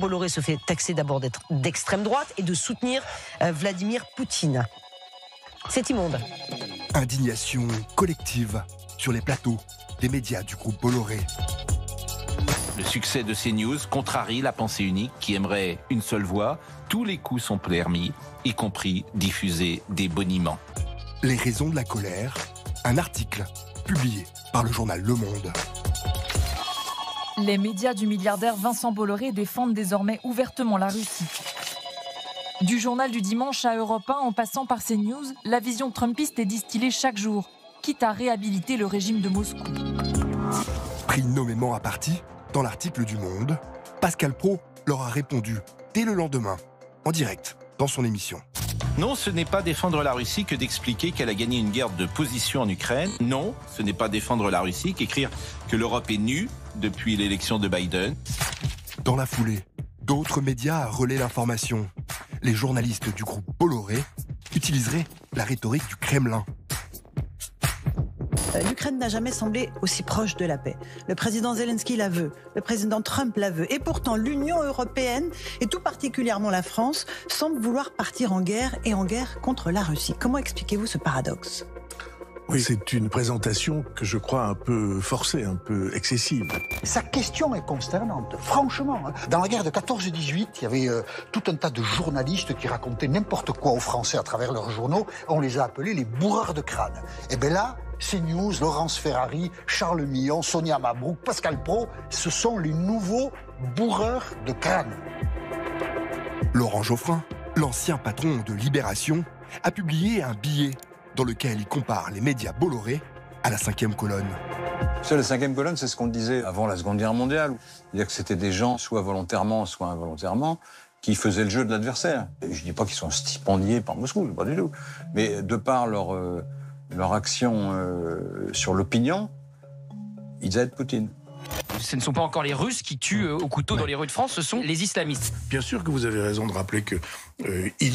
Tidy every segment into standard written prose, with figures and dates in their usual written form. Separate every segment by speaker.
Speaker 1: Bolloré se fait taxer d'abord d'être d'extrême droite et de soutenir Vladimir Poutine. C'est immonde.
Speaker 2: Indignation collective sur les plateaux des médias du groupe Bolloré.
Speaker 3: Le succès de CNews contrarie la pensée unique qui aimerait une seule voix. Tous les coups sont permis, y compris diffuser des boniments.
Speaker 2: Les raisons de la colère, un article publié par le journal Le Monde.
Speaker 4: Les médias du milliardaire Vincent Bolloré défendent désormais ouvertement la Russie. Du journal du dimanche à Europe 1 en passant par CNews, la vision trumpiste est distillée chaque jour, quitte à réhabiliter le régime de Moscou.
Speaker 2: Pris nommément à partie, dans l'article du Monde, Pascal Praud leur a répondu dès le lendemain, en direct, dans son émission.
Speaker 3: Non, ce n'est pas défendre la Russie que d'expliquer qu'elle a gagné une guerre de position en Ukraine. Non, ce n'est pas défendre la Russie qu'écrire que l'Europe est nue depuis l'élection de Biden.
Speaker 2: Dans la foulée, d'autres médias relaient l'information. Les journalistes du groupe Bolloré utiliseraient la rhétorique du Kremlin.
Speaker 5: L'Ukraine n'a jamais semblé aussi proche de la paix. Le président Zelensky la veut, le président Trump la veut. Et pourtant, l'Union européenne, et tout particulièrement la France, semble vouloir partir en guerre et en guerre contre la Russie. Comment expliquez-vous ce paradoxe ?
Speaker 6: Oui, c'est une présentation que je crois un peu forcée, un peu excessive.
Speaker 7: Sa question est consternante, franchement. Dans la guerre de 14-18, il y avait tout un tas de journalistes qui racontaient n'importe quoi aux Français à travers leurs journaux. On les a appelés les bourreurs de crâne. Et bien là, CNews, Laurence Ferrari, Charles Millon, Sonia Mabrouk, Pascal Praud, ce sont les nouveaux bourreurs de crâne.
Speaker 2: Laurent Geoffrin, l'ancien patron de Libération, a publié un billet dans lequel il compare les médias Bolloré à la 5e colonne.
Speaker 8: La 5e colonne, c'est ce qu'on disait avant la Seconde Guerre mondiale. C'est-à-dire que c'était des gens, soit volontairement, soit involontairement, qui faisaient le jeu de l'adversaire. Et je ne dis pas qu'ils sont stipendiés par Moscou, pas du tout. Mais de par leur action sur l'opinion, ils aident Poutine.
Speaker 9: Ce ne sont pas encore les Russes qui tuent au couteau dans les rues de France, ce sont les islamistes.
Speaker 6: Bien sûr que vous avez raison de rappeler qu'il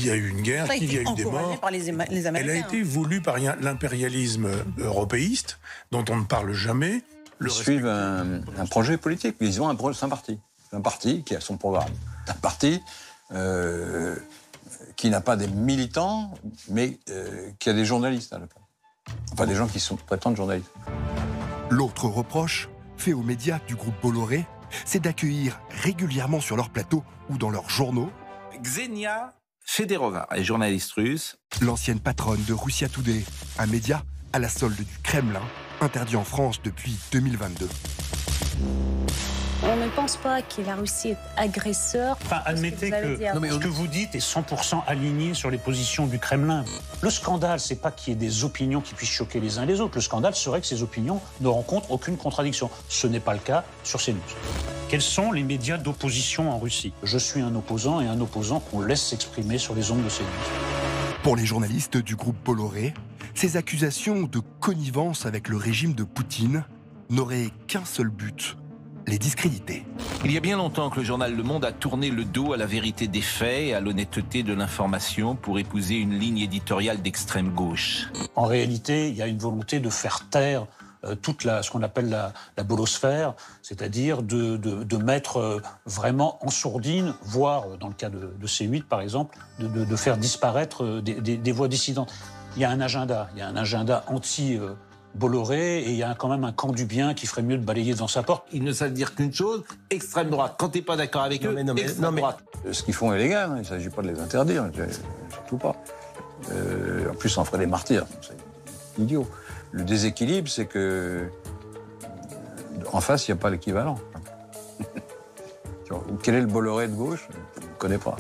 Speaker 6: y a eu une guerre, qu'il y a eu des morts.
Speaker 5: Par les Américains.
Speaker 6: Elle a été voulue par l'impérialisme européiste, dont on ne parle jamais.
Speaker 8: Ils suivent un projet politique. Ils ont un projet, c'est un parti. C'est un parti qui a son programme. C'est un parti qui n'a pas des militants, mais qui a des journalistes à la place. Enfin, des gens qui prétendent journalistes.
Speaker 2: L'autre reproche fait aux médias du groupe Bolloré, c'est d'accueillir régulièrement sur leur plateau ou dans leurs journaux
Speaker 3: Ksenia Federova est journaliste russe.
Speaker 2: L'ancienne patronne de Russia Today, un média à la solde du Kremlin, interdit en France depuis 2022.
Speaker 10: On ne pense pas que la Russie est agresseur.
Speaker 11: Enfin, admettez que ce que vous dites est 100% aligné sur les positions du Kremlin. Le scandale, c'est pas qu'il y ait des opinions qui puissent choquer les uns les autres. Le scandale serait que ces opinions ne rencontrent aucune contradiction. Ce n'est pas le cas sur CNews. Quels sont les médias d'opposition en Russie ? Je suis un opposant et un opposant qu'on laisse s'exprimer sur les ondes de CNews.
Speaker 2: Pour les journalistes du groupe Bolloré, ces accusations de connivence avec le régime de Poutine n'auraient qu'un seul but: les discréditer.
Speaker 3: Il y a bien longtemps que le journal Le Monde a tourné le dos à la vérité des faits et à l'honnêteté de l'information pour épouser une ligne éditoriale d'extrême gauche.
Speaker 11: En réalité, il y a une volonté de faire taire toute ce qu'on appelle la bollosphère, c'est-à-dire de mettre vraiment en sourdine, voire dans le cas de C8 par exemple, de faire disparaître des voix dissidentes. Il y a un agenda anti-Bolloré et il y a quand même un camp du bien qui ferait mieux de balayer devant sa porte.
Speaker 3: Ils ne savent dire qu'une chose, extrême droite. Quand t'es pas d'accord avec eux, extrême droite.
Speaker 8: Ce qu'ils font est légal, il ne s'agit pas de les interdire, surtout pas. En plus, on ferait des martyrs, c'est idiot. Le déséquilibre, c'est que en face, il n'y a pas l'équivalent. Quel est le Bolloré de gauche ? Je ne connais pas.